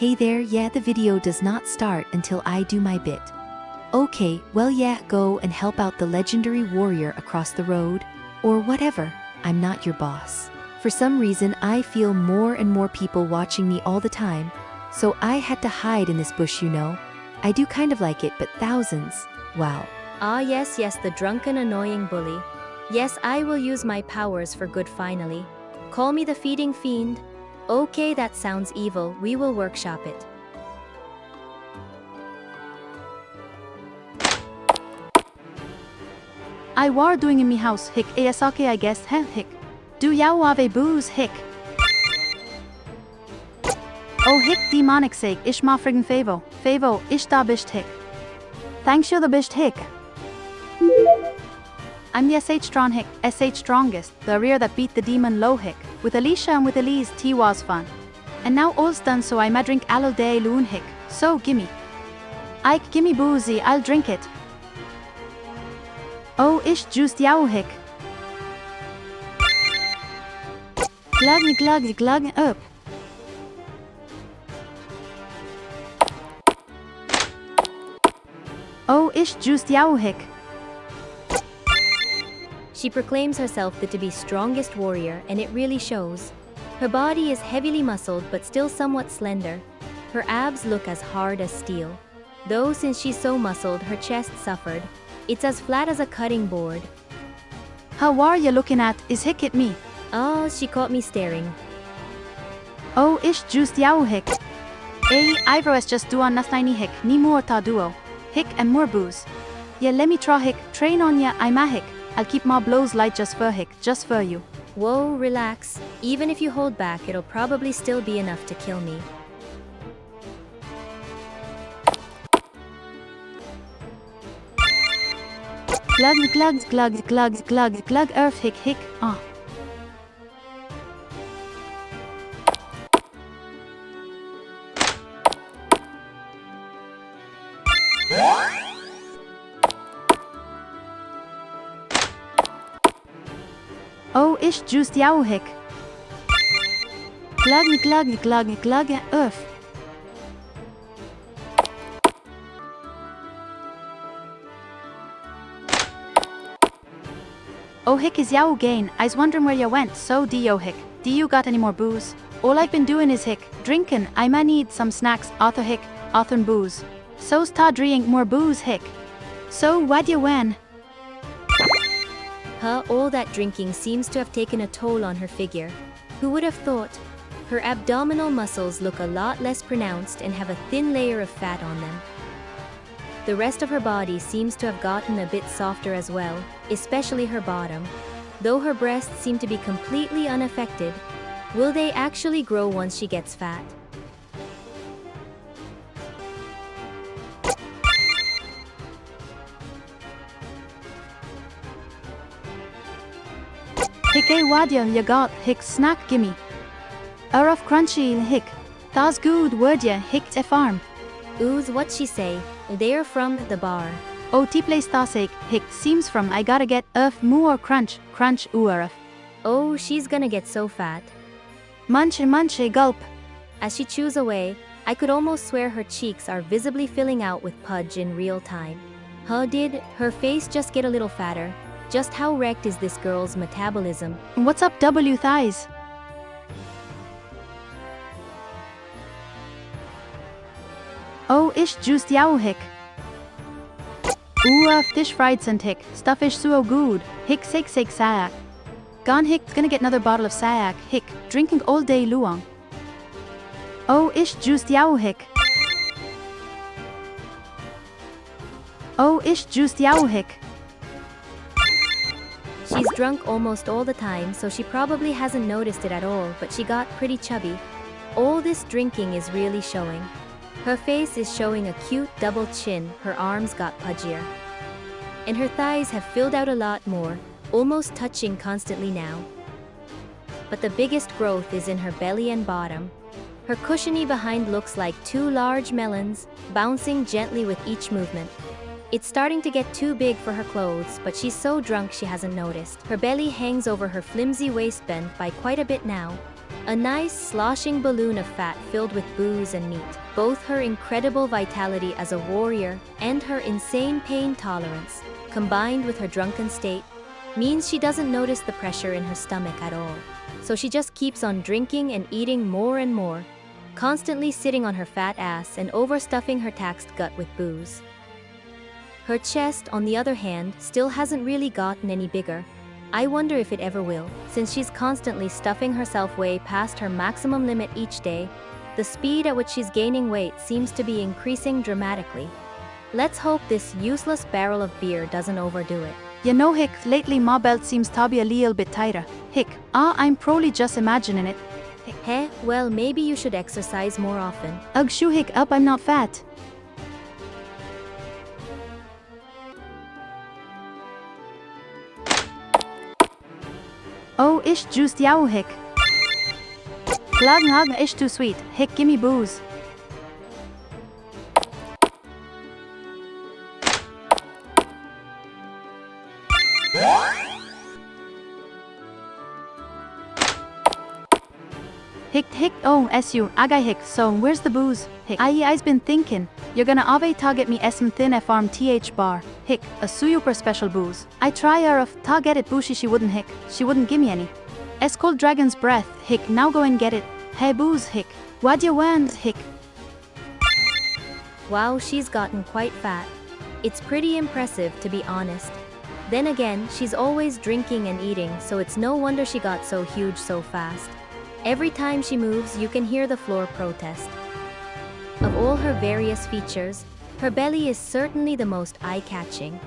Hey there, yeah, the video does not start until I do my bit. Okay, well yeah, go and help out the legendary warrior across the road, or whatever, I'm not your boss. For some reason I feel more and more people watching me all the time, so I had to hide in this bush, you know. I do kind of like it, but thousands, wow. Ah yes, the drunken annoying bully. Yes, I will use my powers for good finally. Call me the feeding fiend. Okay, that sounds evil, we will workshop it. I war doing in me house, hick, asake I guess, heh, hick. Do yao ave booze, hick. Oh hick, demonic sake, ish ma friggin' favo, ish da bisht hick. Thanks you the bisht hick. I'm the SH strong hick, SH strongest, the rear that beat the demon low hick. With Alicia and with Elise, tea was fun. And now all's done, so I ma drink allo day loon hick. So gimme. Ike, gimme boozy, I'll drink it. Oh, ish juiced yow hick. Glug up. Oh, ish juiced yow hick. She proclaims herself the to be strongest warrior, and it really shows. Her body is heavily muscled but still somewhat slender. Her abs look as hard as steel. Though since she's so muscled, her chest suffered. It's as flat as a cutting board. How are ya looking at, is hick at me? Oh, she caught me staring. Oh, ish juiced yow hick. Ivro just duo nasnaini hick, ni more ta duo. Hick and more booze. Yeah, let me try hick, train on ya, I'm a hick. I'll keep my blows light just for hick, just for you. Whoa, relax. Even if you hold back, it'll probably still be enough to kill me. Glug, earth hick, Oh, ish juiced yow hick. Glug, earth. Oh hick is yow gain, I's wondering where ya went, so do hick. Do you got any more booze? All I've been doing is hick, drinking, I ma need some snacks, author hick, author'n booze. So's ta drink more booze hick. So what ya when? All that drinking seems to have taken a toll on her figure. Who would have thought? Her abdominal muscles look a lot less pronounced and have a thin layer of fat on them. The rest of her body seems to have gotten a bit softer as well, especially her bottom. Though her breasts seem to be completely unaffected, will they actually grow once she gets fat? Hick wadya ya got hick snack gimme. Of crunchy hick. Tha's good word ya hick te farm. Ooze, what she say? They're from the bar. Oh t place tha sake hick seems from I gotta get more crunch oof. Oh, she's gonna get so fat. Munch gulp. As she chews away, I could almost swear her cheeks are visibly filling out with pudge in real time. Did her face just get a little fatter? Just how wrecked is this girl's metabolism? What's up W thighs? Oh ish juiced yow hick. Ooh fish fried sunt hick, stuffish suo good, hick sake sayak. Gone hick's gonna get another bottle of sayak, hick, drinking all day luong. Oh ish juiced yow hick. Oh ish juiced yow hick. She's drunk almost all the time, so she probably hasn't noticed it at all, but she got pretty chubby. All this drinking is really showing. Her face is showing a cute double chin, her arms got pudgier. And her thighs have filled out a lot more, almost touching constantly now. But the biggest growth is in her belly and bottom. Her cushiony behind looks like two large melons, bouncing gently with each movement. It's starting to get too big for her clothes, but she's so drunk she hasn't noticed. Her belly hangs over her flimsy waistband by quite a bit now. A nice sloshing balloon of fat filled with booze and meat. Both her incredible vitality as a warrior and her insane pain tolerance, combined with her drunken state, means she doesn't notice the pressure in her stomach at all. So she just keeps on drinking and eating more and more, constantly sitting on her fat ass and overstuffing her taxed gut with booze. Her chest, on the other hand, still hasn't really gotten any bigger. I wonder if it ever will, since she's constantly stuffing herself way past her maximum limit each day. The speed at which she's gaining weight seems to be increasing dramatically. Let's hope this useless barrel of beer doesn't overdo it. You know, Hick, lately my belt seems to be a little bit tighter. Hick, I'm probably just imagining it. Heh, well, maybe you should exercise more often. Ugh, shoo Hick up, I'm not fat. Oh, ish juiced yow Hick. Glug hug ish too sweet. Hick, gimme booze. Hick, oh, SU, agay Hick, so where's the booze? Hick, I's been thinking, you're gonna ave target me SM thin farm TH bar. Hick, a super special booze. I try her if ta get it bushy she wouldn't Hick, she wouldn't gimme any. Es called Dragon's Breath, Hick, now go and get it. Hey booze, Hick, what you want, Hick? Wow, she's gotten quite fat. It's pretty impressive, to be honest. Then again, she's always drinking and eating, so it's no wonder she got so huge so fast. Every time she moves, you can hear the floor protest. Of all her various features, her belly is certainly the most eye-catching.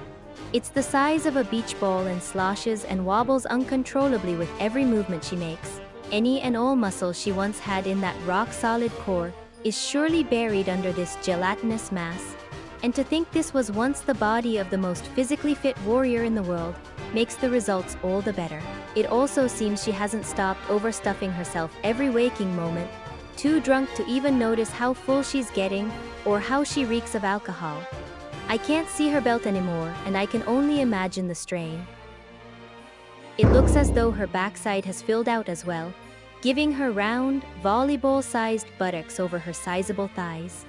It's the size of a beach ball and sloshes and wobbles uncontrollably with every movement she makes. Any and all muscle she once had in that rock-solid core is surely buried under this gelatinous mass. And to think this was once the body of the most physically fit warrior in the world makes the results all the better. It also seems she hasn't stopped overstuffing herself every waking moment, too drunk to even notice how full she's getting or how she reeks of alcohol. I can't see her belt anymore, and I can only imagine the strain. It looks as though her backside has filled out as well, giving her round, volleyball-sized buttocks over her sizable thighs.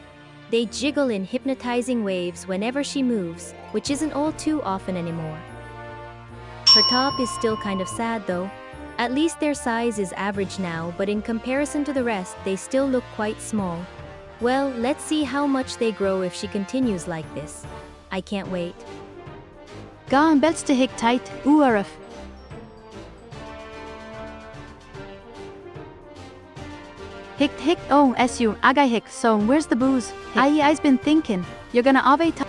They jiggle in hypnotizing waves whenever she moves, which isn't all too often anymore. Her top is still kind of sad though. At least their size is average now, but in comparison to the rest, they still look quite small. Well, let's see how much they grow if she continues like this. I can't wait. Ga and belts to Hick tight, uarif. Hick, oh, SU, agay Hick, so where's the booze? I's been thinking, you're gonna ave ta.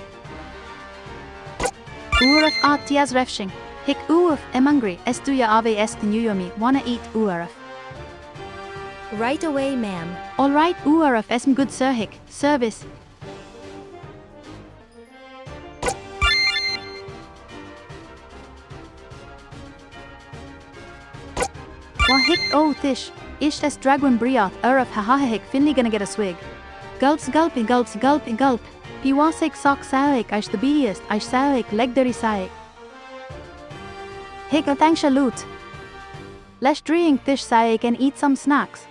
Uarif tias refshing. Hick, uarif, I'm hungry, do ya ave estin yuyomi, wanna eat uarif. Right away, ma'am. Alright, uarif, esm good sir Hick, service. Wa Hick, oh, thish. Ish es dragwin briath, urf hahahick, finally gonna get a swig. Gulps, gulpy, gulps, gulpy, gulp. Piwasik sok saik, ish the beast, ish saik, legderi saik. Hick, a thanks a loot. Let's drink this saik and eat some snacks.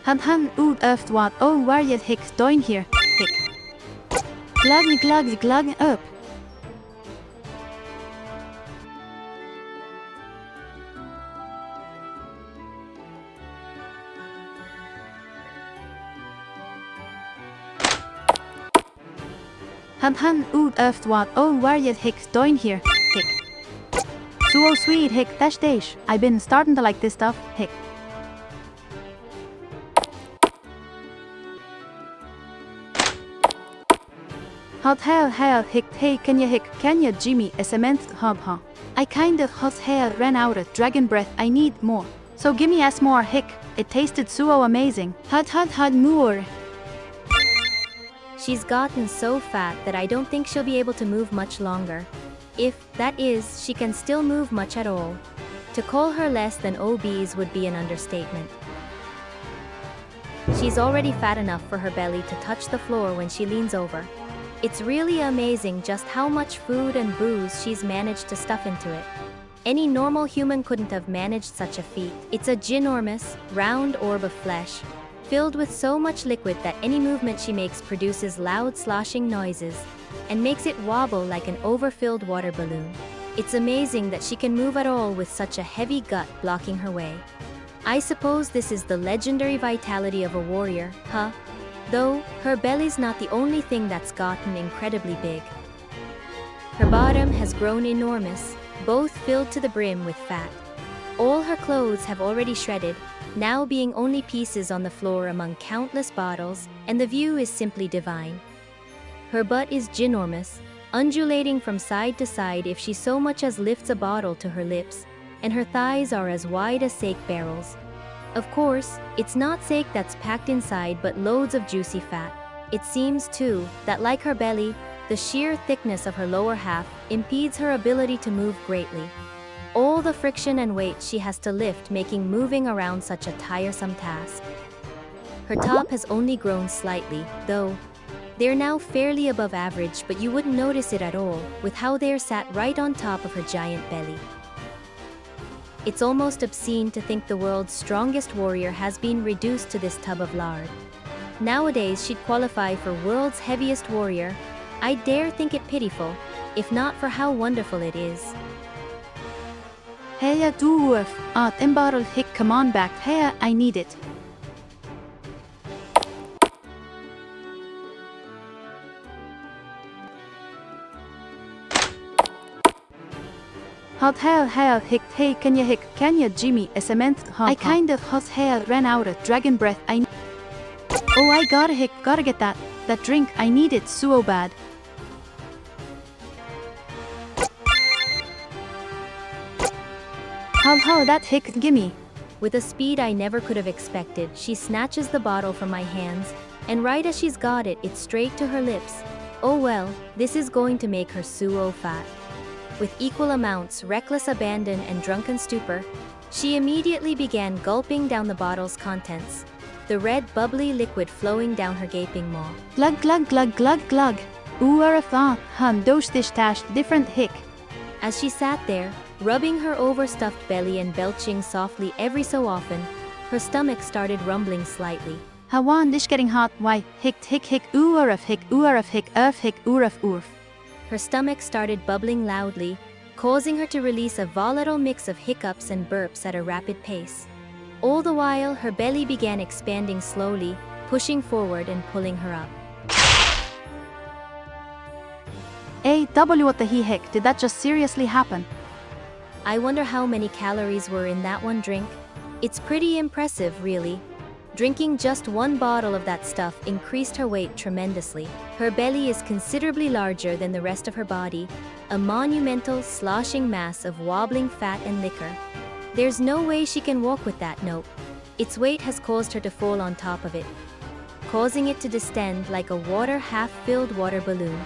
Han ood öft wat, oh, waar je Hick, doin here, Hick. Glug, up. Han ood öft wat, oh, waar je Hick, doin here, Hick. So sweet, Hick, dash dash. I've been starting to like this stuff, Hick. Hot hell, Hick, hey, can you Jimmy, a cement hub, huh? I kind of hot hell ran out of dragon breath, I need more. So gimme us more, Hick, it tasted so amazing. Hot, more. She's gotten so fat that I don't think she'll be able to move much longer. If, that is, she can still move much at all. To call her less than obese would be an understatement. She's already fat enough for her belly to touch the floor when she leans over. It's really amazing just how much food and booze she's managed to stuff into it. Any normal human couldn't have managed such a feat. It's a ginormous, round orb of flesh, filled with so much liquid that any movement she makes produces loud sloshing noises, and makes it wobble like an overfilled water balloon. It's amazing that she can move at all with such a heavy gut blocking her way. I suppose this is the legendary vitality of a warrior, huh? Though, her belly's not the only thing that's gotten incredibly big. Her bottom has grown enormous, both filled to the brim with fat. All her clothes have already shredded, now being only pieces on the floor among countless bottles, and the view is simply divine. Her butt is ginormous, undulating from side to side if she so much as lifts a bottle to her lips, and her thighs are as wide as steak barrels. Of course, it's not steak that's packed inside but loads of juicy fat. It seems, too, that like her belly, the sheer thickness of her lower half impedes her ability to move greatly. All the friction and weight she has to lift making moving around such a tiresome task. Her top has only grown slightly, though. They're now fairly above average, but you wouldn't notice it at all, with how they're sat right on top of her giant belly. It's almost obscene to think the world's strongest warrior has been reduced to this tub of lard. Nowadays she'd qualify for world's heaviest warrior. I dare think it pitiful, if not for how wonderful it is. Heya doof, embottled hick, come on back, heya, I need it. Hot hell hick, hey can ya Jimmy a cement I kind of hot hell ran out of dragon breath Oh I gotta get that drink, I need it so bad. How that hick gimme. With a speed I never could have expected, she snatches the bottle from my hands, and right as she's got it, it's straight to her lips. Oh well, this is going to make her suo fat. With equal amounts, reckless abandon and drunken stupor, she immediately began gulping down the bottle's contents, the red bubbly liquid flowing down her gaping maw. Glug glug glug glug glug. Dosh dish tash different hick. As she sat there, rubbing her overstuffed belly and belching softly every so often, her stomach started rumbling slightly. Hawan dish getting hot, why, hick, oorf, oorf. Her stomach started bubbling loudly, causing her to release a volatile mix of hiccups and burps at a rapid pace. All the while, her belly began expanding slowly, pushing forward and pulling her up. What the heck, did that just seriously happen? I wonder how many calories were in that one drink. It's pretty impressive, really. Drinking just one bottle of that stuff increased her weight tremendously. Her belly is considerably larger than the rest of her body, a monumental, sloshing mass of wobbling fat and liquor. There's no way she can walk with that, nope. Its weight has caused her to fall on top of it, causing it to distend like a half-filled water balloon.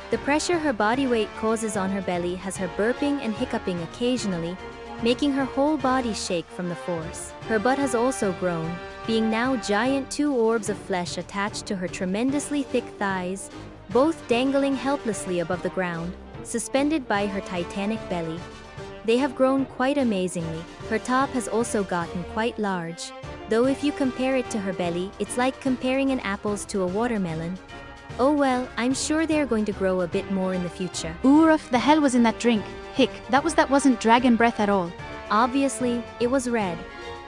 The pressure her body weight causes on her belly has her burping and hiccuping occasionally, making her whole body shake from the force. Her butt has also grown, being now giant 2 orbs of flesh attached to her tremendously thick thighs, both dangling helplessly above the ground, suspended by her titanic belly. They have grown quite amazingly. Her top has also gotten quite large, though if you compare it to her belly, it's like comparing an apples to a watermelon. Oh well, I'm sure they're going to grow a bit more in the future. Oorf, the hell was in that drink? Hick, that wasn't dragon breath at all. Obviously, it was red.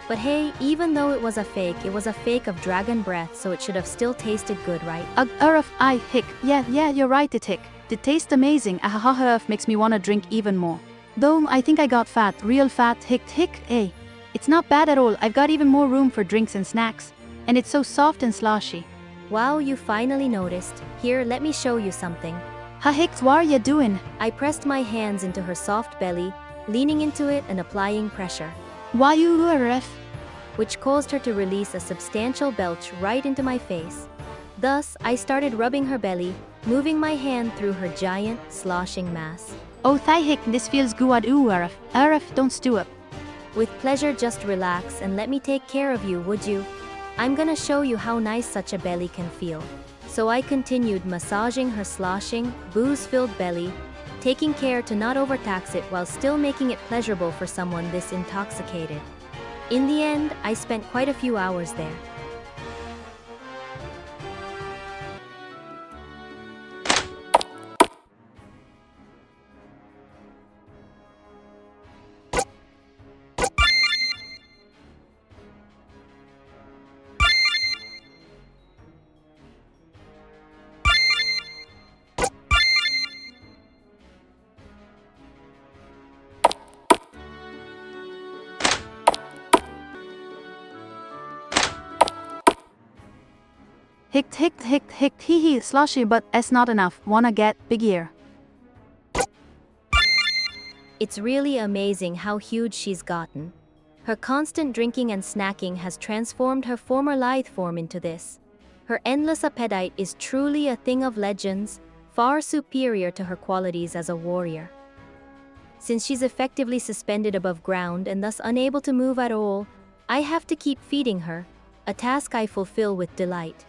But hey, even though it was a fake of dragon breath, so it should have still tasted good, right? Hick, yeah, you're right, it hick. It tastes amazing, makes me wanna drink even more. Though, I think I got fat, real fat, hick, It's not bad at all, I've got even more room for drinks and snacks. And it's so soft and sloshy. Wow, you finally noticed. Here, let me show you something. Hicks, what are you doing? I pressed my hands into her soft belly, leaning into it and applying pressure. Why you ref? Which caused her to release a substantial belch right into my face. Thus, I started rubbing her belly, moving my hand through her giant, sloshing mass. Oh, hick, this feels good, don't stew up. With pleasure, just relax and let me take care of you, would you? I'm gonna show you how nice such a belly can feel. So I continued massaging her sloshing, booze-filled belly, taking care to not overtax it while still making it pleasurable for someone this intoxicated. In the end, I spent quite a few hours there. Hicked, hee hee, sloshy, but it's not enough. Wanna get big ear. It's really amazing how huge she's gotten. Her constant drinking and snacking has transformed her former lithe form into this. Her endless appetite is truly a thing of legends, far superior to her qualities as a warrior. Since she's effectively suspended above ground and thus unable to move at all, I have to keep feeding her, a task I fulfill with delight.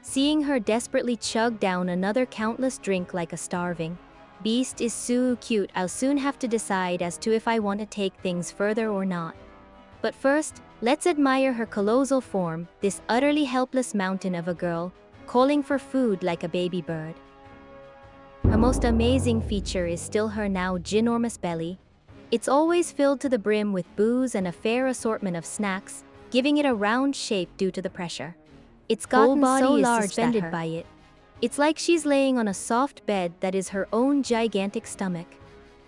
Seeing her desperately chug down another countless drink like a starving beast is so cute. I'll soon have to decide as to if I want to take things further or not. But first, let's admire her colossal form, this utterly helpless mountain of a girl, calling for food like a baby bird. Her most amazing feature is still her now ginormous belly. It's always filled to the brim with booze and a fair assortment of snacks, giving it a round shape due to the pressure. Its Whole gotten body so is large suspended by it. It's like she's laying on a soft bed that is her own gigantic stomach.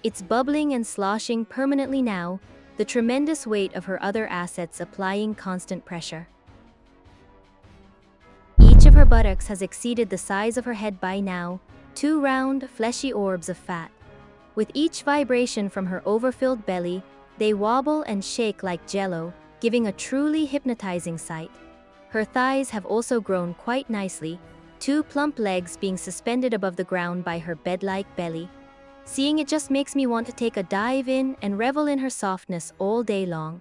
It's bubbling and sloshing permanently now, the tremendous weight of her other assets applying constant pressure. Each of her buttocks has exceeded the size of her head by now, 2 round, fleshy orbs of fat. With each vibration from her overfilled belly, they wobble and shake like jello, giving a truly hypnotizing sight. Her thighs have also grown quite nicely, 2 plump legs being suspended above the ground by her bed-like belly. Seeing it just makes me want to take a dive in and revel in her softness all day long.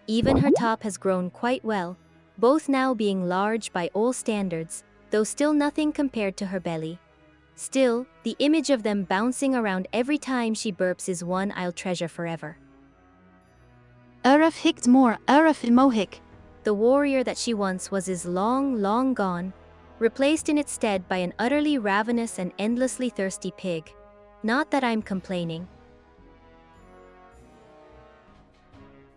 Even her top has grown quite well, both now being large by all standards, though still nothing compared to her belly. Still, the image of them bouncing around every time she burps is one I'll treasure forever. Urf hicked more, urf mohick. The warrior that she once was is long gone, replaced in its stead by an utterly ravenous and endlessly thirsty pig. Not that I'm complaining.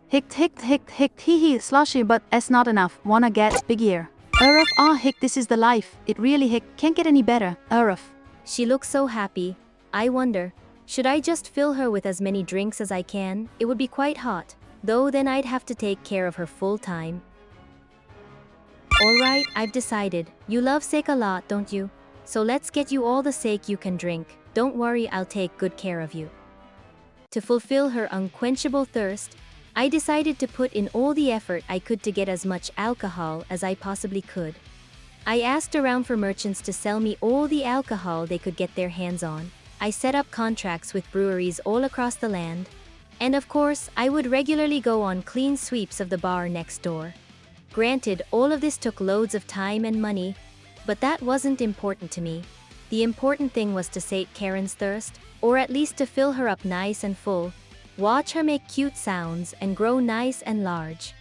Hicked, hee hee, sloshy, but it's not enough. Wanna get big ear. Urf, hick, this is the life. It really hick, can't get any better. Urf. She looks so happy. I wonder, should I just fill her with as many drinks as I can? It would be quite hot, though then I'd have to take care of her full time. Alright, I've decided. You love sake a lot, don't you? So let's get you all the sake you can drink. Don't worry, I'll take good care of you. To fulfill her unquenchable thirst, I decided to put in all the effort I could to get as much alcohol as I possibly could. I asked around for merchants to sell me all the alcohol they could get their hands on. I set up contracts with breweries all across the land. And of course, I would regularly go on clean sweeps of the bar next door. Granted, all of this took loads of time and money, but that wasn't important to me. The important thing was to sate Kerren's thirst, or at least to fill her up nice and full, watch her make cute sounds and grow nice and large.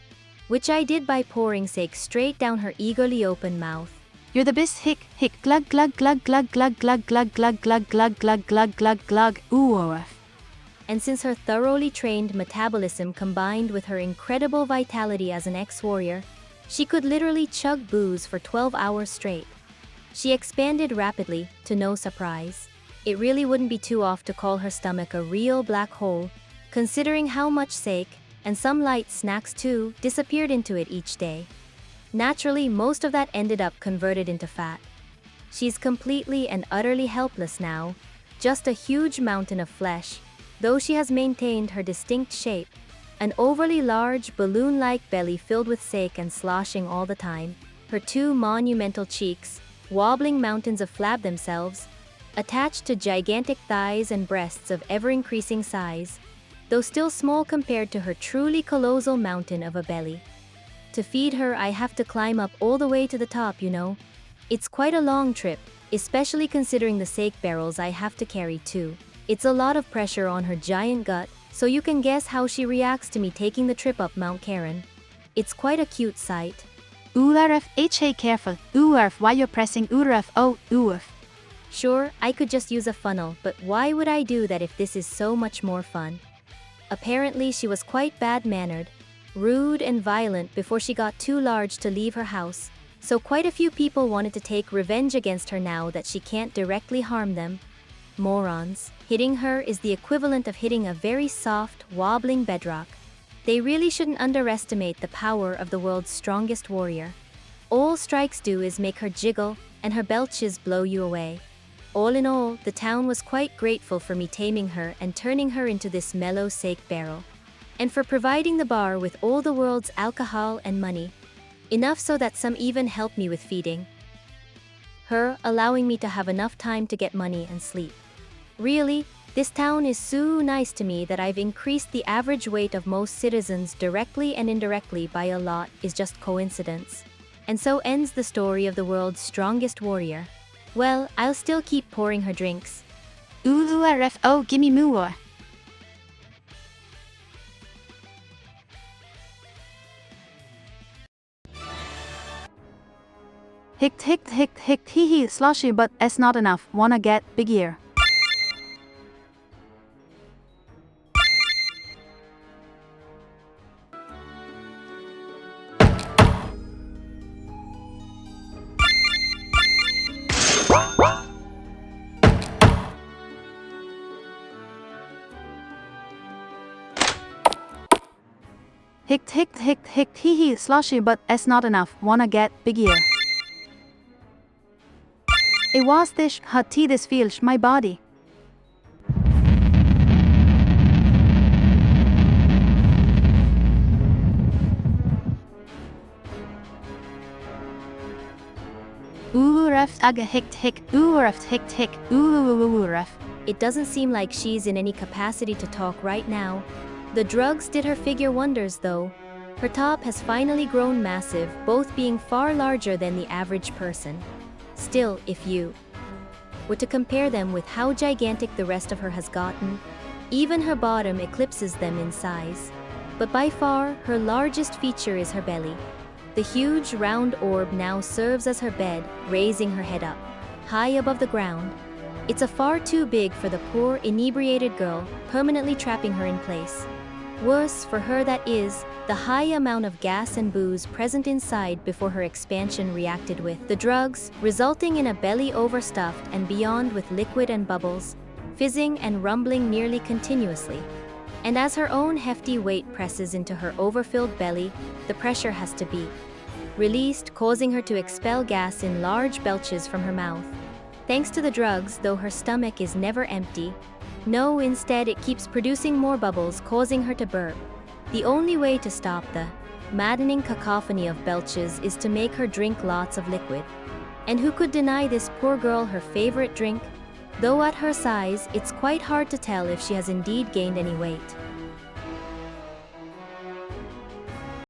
Which I did by pouring sake straight down her eagerly open mouth. You're the best hick, glug glug glug glug glug glug glug glug glug glug glug glug glug glug, ooh. And since her thoroughly trained metabolism combined with her incredible vitality as an ex-warrior, she could literally chug booze for 12 hours straight. She expanded rapidly, to no surprise. It really wouldn't be too off to call her stomach a real black hole, considering how much sake, and some light snacks too, disappeared into it each day. Naturally, most of that ended up converted into fat. She's completely and utterly helpless now, just a huge mountain of flesh, though she has maintained her distinct shape. An overly large, balloon-like belly filled with sake and sloshing all the time, her 2 monumental cheeks, wobbling mountains of flab themselves, attached to gigantic thighs and breasts of ever-increasing size, though still small compared to her truly colossal mountain of a belly. To feed her, I have to climb up all the way to the top, you know. It's quite a long trip, especially considering the sake barrels I have to carry too. It's a lot of pressure on her giant gut, so you can guess how she reacts to me taking the trip up Mount Kerren. It's quite a cute sight. Oorf, hey careful. Oorf, why you're pressing Oorf, oh, Oorf. Sure, I could just use a funnel, but why would I do that if this is so much more fun? Apparently she was quite bad-mannered, rude and violent before she got too large to leave her house, so quite a few people wanted to take revenge against her now that she can't directly harm them. Morons. Hitting her is the equivalent of hitting a very soft, wobbling bedrock. They really shouldn't underestimate the power of the world's strongest warrior. All strikes do is make her jiggle, and her belches blow you away. All in all, the town was quite grateful for me taming her and turning her into this mellow sake barrel. And for providing the bar with all the world's alcohol and money. Enough so that some even helped me with feeding her, allowing me to have enough time to get money and sleep. Really, this town is so nice to me that I've increased the average weight of most citizens directly and indirectly by a lot is just coincidence. And so ends the story of the world's strongest warrior. Well, I'll still keep pouring her drinks. Oorf, oh, gimme more. Hick, hee hee, sloshy, but it's not enough. Wanna get bigger. Hick, hee hee, sloshy, but it's not enough. Wanna get bigger. It was this hot tea this feels my body. Oorf, aga hick, oorf, hick, oorf. It doesn't seem like she's in any capacity to talk right now. The drugs did her figure wonders though. Her top has finally grown massive, both being far larger than the average person. Still, if you were to compare them with how gigantic the rest of her has gotten, even her bottom eclipses them in size. But by far, her largest feature is her belly. The huge round orb now serves as her bed, raising her head up, high above the ground. It's a far too big for the poor, inebriated girl, permanently trapping her in place. Worse, for her that is, the high amount of gas and booze present inside before her expansion reacted with the drugs, resulting in a belly overstuffed and beyond with liquid and bubbles, fizzing and rumbling nearly continuously. And as her own hefty weight presses into her overfilled belly, the pressure has to be released, causing her to expel gas in large belches from her mouth. Thanks to the drugs, though, her stomach is never empty. No, instead it keeps producing more bubbles, causing her to burp. The only way to stop the maddening cacophony of belches is to make her drink lots of liquid. And who could deny this poor girl her favorite drink? Though at her size, it's quite hard to tell if she has indeed gained any weight.